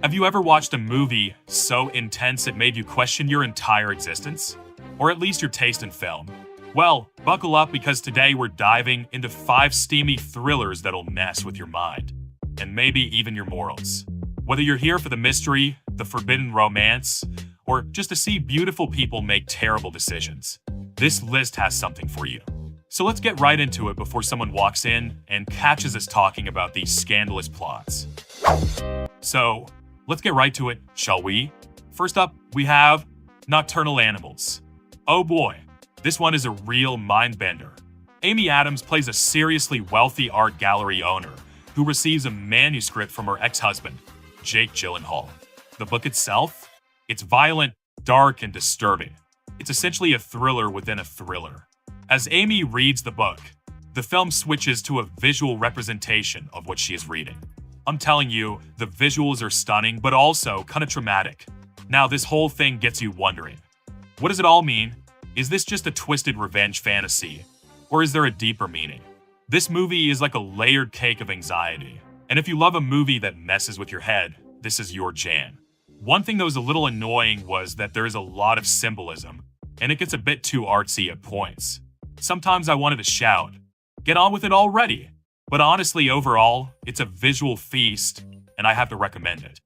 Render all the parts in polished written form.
Have you ever watched a movie so intense it made you question your entire existence? Or at least your taste in film? Well, buckle up because today we're diving into 5 steamy thrillers that'll mess with your mind, and maybe even your morals. Whether you're here for the mystery, the forbidden romance, or just to see beautiful people make terrible decisions, this list has something for you. So let's get right into it before someone walks in and catches us talking about these scandalous plots. So, let's get right to it, shall we? First up, we have Nocturnal Animals. Oh boy, this one is a real mind-bender. Amy Adams plays a seriously wealthy art gallery owner who receives a manuscript from her ex-husband, Jake Gyllenhaal. The book itself? It's violent, dark, and disturbing. It's essentially a thriller within a thriller. As Amy reads the book, the film switches to a visual representation of what she is reading. I'm telling you, the visuals are stunning, but also kind of traumatic. Now, this whole thing gets you wondering, what does it all mean? Is this just a twisted revenge fantasy? Or is there a deeper meaning? This movie is like a layered cake of anxiety. And if you love a movie that messes with your head, this is your jam. One thing that was a little annoying was that there is a lot of symbolism, and it gets a bit too artsy at points. Sometimes I wanted to shout, "Get on with it already!" But honestly, overall, it's a visual feast, and I have to recommend it.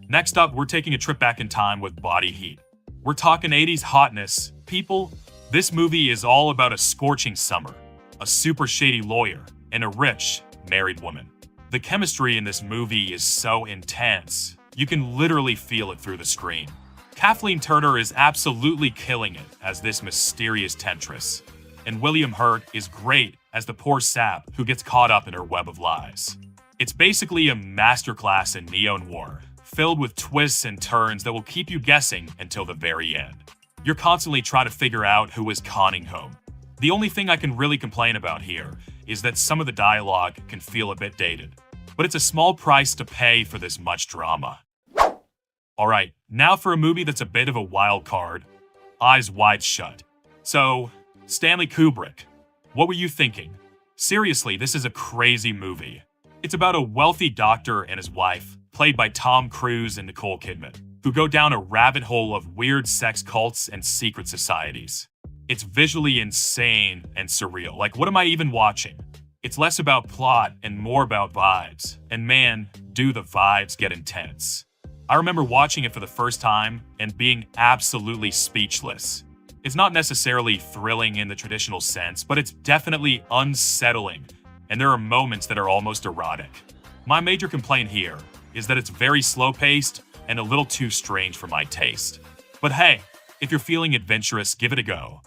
Next up, we're taking a trip back in time with Body Heat. We're talking 80s hotness. People, this movie is all about a scorching summer, a super shady lawyer, and a rich, married woman. The chemistry in this movie is so intense, you can literally feel it through the screen. Kathleen Turner is absolutely killing it as this mysterious temptress, and William Hurt is great as the poor sap who gets caught up in her web of lies. It's basically a masterclass in neo-noir, filled with twists and turns that will keep you guessing until the very end. You're constantly trying to figure out who is conning whom. The only thing I can really complain about here is that some of the dialogue can feel a bit dated, but it's a small price to pay for this much drama. Alright, now for a movie that's a bit of a wild card, Eyes Wide Shut. So, Stanley Kubrick, what were you thinking? Seriously, this is a crazy movie. It's about a wealthy doctor and his wife, played by Tom Cruise and Nicole Kidman, who go down a rabbit hole of weird sex cults and secret societies. It's visually insane and surreal. Like, what am I even watching? It's less about plot and more about vibes. And man, do the vibes get intense. I remember watching it for the first time and being absolutely speechless. It's not necessarily thrilling in the traditional sense, but it's definitely unsettling, and there are moments that are almost erotic. My major complaint here is that it's very slow-paced and a little too strange for my taste. But hey, if you're feeling adventurous, give it a go.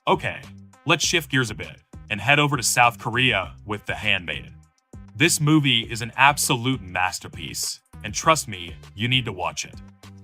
Okay, let's shift gears a bit and head over to South Korea with The Handmaiden. This movie is an absolute masterpiece, and trust me, you need to watch it.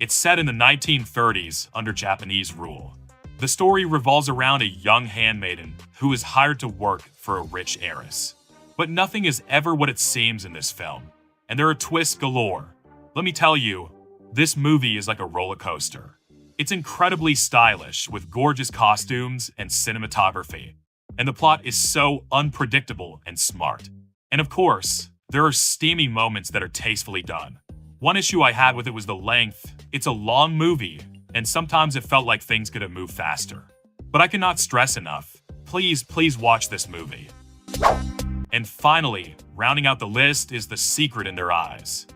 It's set in the 1930s under Japanese rule. The story revolves around a young handmaiden who is hired to work for a rich heiress. But nothing is ever what it seems in this film, and there are twists galore. Let me tell you, this movie is like a roller coaster. It's incredibly stylish with gorgeous costumes and cinematography, and the plot is so unpredictable and smart. And of course, there are steamy moments that are tastefully done. One issue I had with it was the length. It's a long movie, and sometimes it felt like things could have moved faster. But I cannot stress enough, please watch this movie. And finally, rounding out the list is The Secret in Their Eyes.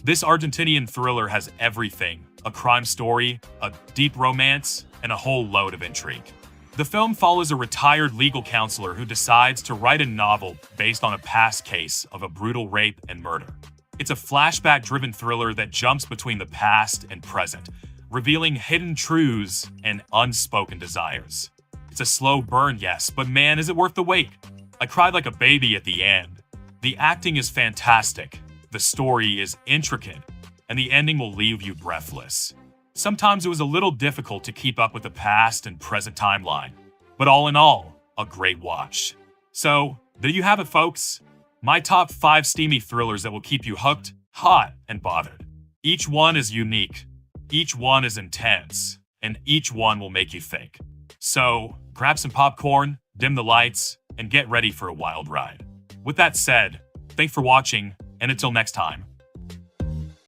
This Argentinian thriller has everything: a crime story, a deep romance, and a whole load of intrigue. The film follows a retired legal counselor who decides to write a novel based on a past case of a brutal rape and murder. It's a flashback-driven thriller that jumps between the past and present, revealing hidden truths and unspoken desires. It's a slow burn, yes, but man, is it worth the wait. I cried like a baby at the end. The acting is fantastic, the story is intricate, and the ending will leave you breathless. Sometimes it was a little difficult to keep up with the past and present timeline, but all in all, a great watch. So, there you have it, folks. My top 5 steamy thrillers that will keep you hooked, hot, and bothered. Each one is unique, each one is intense, and each one will make you think. So, grab some popcorn, dim the lights, and get ready for a wild ride. With that said, thanks for watching, and until next time.